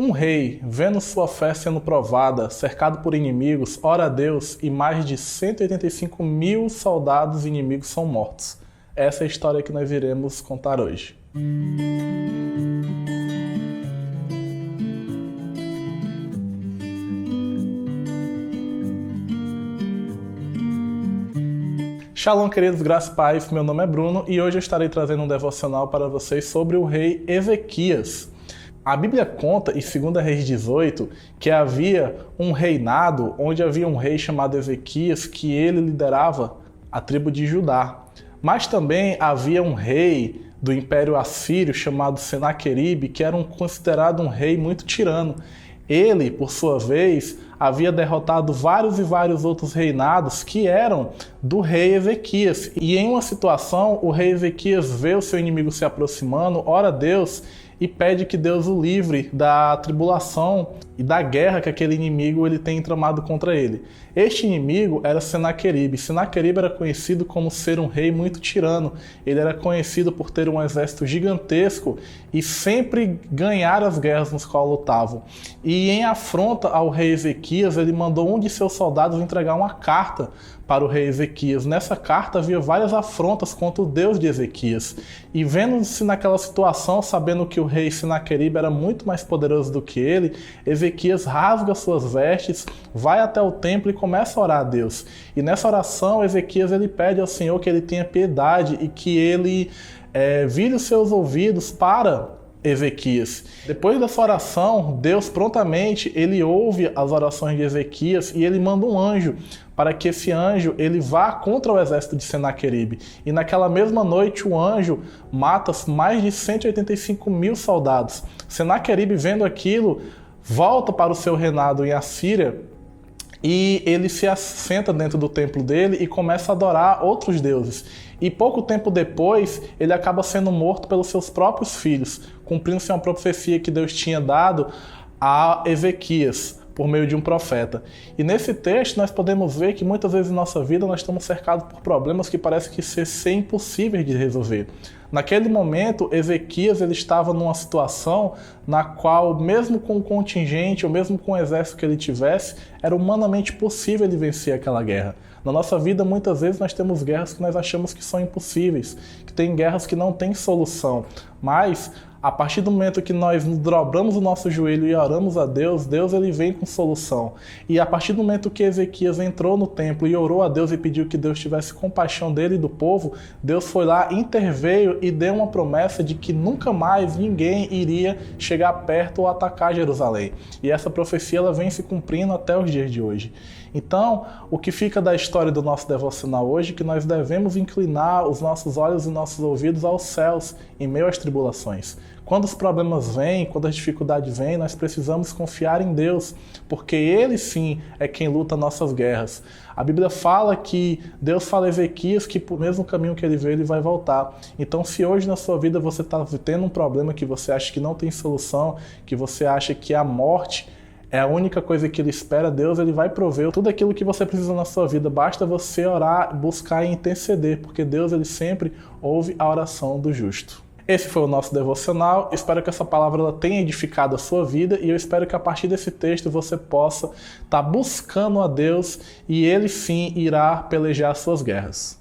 Um rei, vendo sua fé sendo provada, cercado por inimigos, ora a Deus e mais de 185 mil soldados inimigos são mortos. Essa é a história que nós iremos contar hoje. Shalom, queridos, graça e paz, meu nome é Bruno e hoje eu estarei trazendo um devocional para vocês sobre o rei Ezequias. A Bíblia conta, em 2 Reis 18, que havia um reinado onde havia um rei chamado Ezequias, que ele liderava a tribo de Judá. Mas também havia um rei do Império Assírio chamado Senaqueribe, que era considerado um rei muito tirano. Ele, por sua vez, havia derrotado vários e vários outros reinados que eram do rei Ezequias. E em uma situação, o rei Ezequias vê o seu inimigo se aproximando, ora a Deus e pede que Deus o livre da tribulação e da guerra que aquele inimigo ele tem tramado contra ele. Este inimigo era Senaqueribe. Senaqueribe era conhecido como ser um rei muito tirano. Ele era conhecido por ter um exército gigantesco e sempre ganhar as guerras nos quais lutavam. E em afronta ao rei Ezequias, ele mandou um de seus soldados entregar uma carta para o rei Ezequias. Nessa carta havia várias afrontas contra o Deus de Ezequias. E vendo-se naquela situação, sabendo que o rei Senaqueribe era muito mais poderoso do que ele, Ezequias rasga suas vestes, vai até o templo e começa a orar a Deus. E nessa oração, Ezequias ele pede ao Senhor que ele tenha piedade e que ele vire os seus ouvidos para Ezequias. Depois dessa oração, Deus prontamente ele ouve as orações de Ezequias e ele manda um anjo para que esse anjo ele vá contra o exército de Senaqueribe. E naquela mesma noite o anjo mata mais de 185 mil soldados. Senaqueribe, vendo aquilo, volta para o seu reinado em Assíria e ele se assenta dentro do templo dele e começa a adorar outros deuses. E pouco tempo depois, ele acaba sendo morto pelos seus próprios filhos, cumprindo-se uma profecia que Deus tinha dado a Ezequias por meio de um profeta. E nesse texto nós podemos ver que muitas vezes em nossa vida nós estamos cercados por problemas que parecem que ser impossíveis de resolver. Naquele momento, Ezequias ele estava numa situação na qual, mesmo com o contingente ou mesmo com o exército que ele tivesse, era humanamente possível ele vencer aquela guerra. Na nossa vida, muitas vezes, nós temos guerras que nós achamos que são impossíveis, que tem guerras que não têm solução. Mas, a partir do momento que nós dobramos o nosso joelho e oramos a Deus, Deus ele vem com solução. E a partir do momento que Ezequias entrou no templo e orou a Deus e pediu que Deus tivesse compaixão dele e do povo, Deus foi lá, interveio e deu uma promessa de que nunca mais ninguém iria chegar perto ou atacar Jerusalém. E essa profecia ela vem se cumprindo até os dias de hoje. Então, o que fica da história do nosso devocional hoje é que nós devemos inclinar os nossos olhos e nossos ouvidos aos céus em meio às tribulações. Quando os problemas vêm, quando as dificuldades vêm, nós precisamos confiar em Deus, porque Ele sim é quem luta nossas guerras. A Bíblia fala que Deus fala a Ezequias que por mesmo caminho que ele veio, ele vai voltar. Então, se hoje na sua vida você está tendo um problema que você acha que não tem solução, que você acha que a morte é a única coisa que ele espera, Deus ele vai prover tudo aquilo que você precisa na sua vida. Basta você orar, buscar e interceder, porque Deus ele sempre ouve a oração do justo. Esse foi o nosso devocional. Espero que essa palavra ela tenha edificado a sua vida e eu espero que a partir desse texto você possa estar buscando a Deus e Ele sim irá pelejar as suas guerras.